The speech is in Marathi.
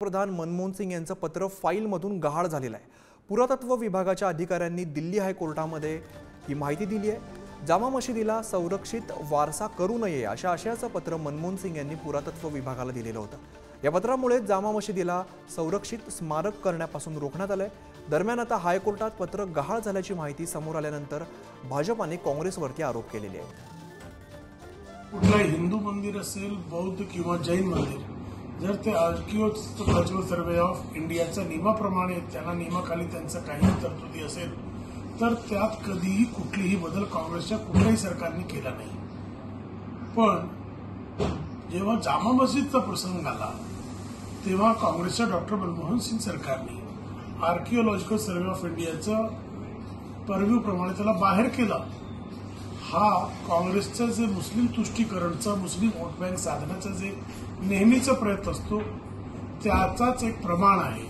प्रधान मनमोहन सिंग यांचं पत्र फाईलमधून गहाळ झालेलं आहे। पुरातत्व विभागाच्या अधिकाऱ्यांनी दिल्ली हायकोर्टामध्ये ही माहिती दिली आहे। जामा मशिदीला संरक्षित वारसा करू नये अशा आशयाचं पत्र मनमोहन सिंग यांनी पुरातत्व विभागाला दिलेलं होतं। या पत्रामुळे जामा मशिदीला संरक्षित स्मारक करण्यापासून रोखण्यात आलंय। दरम्यान आता हायकोर्टात पत्र गहाळ झाल्याची माहिती समोर आल्यानंतर भाजपाने काँग्रेसवरती आरोप केलेले आहेत। कुठलाही हिंदू मंदिर असेल, बौद्ध किंवा जैन मंदिर, जर ते आर्किओलॉजिकल सर्वे ऑफ इंडियाच्या नियमाप्रमाणे त्यांना नियमाखाली त्यांचं काही तरतुदी असेल तर त्यात कधीही कुठलीही बदल काँग्रेसच्या कुठल्याही सरकारने केला नाही। पण जेव्हा जामा मस्जिदचा प्रसंग आला तेव्हा काँग्रेसच्या डॉक्टर मनमोहन सिंग सरकारने आर्किओलॉजिकल सर्वे ऑफ इंडियाचं परव्ह्यूप्रमाणे त्याला बाहेर केलं। हा काँग्रेसचं जे मुस्लिम तुष्टीकरणचा, मुस्लिम वोट बँक साधण्याचा जे नेहमीचा प्रयत्न असतो त्याचाच एक प्रमाण आहे।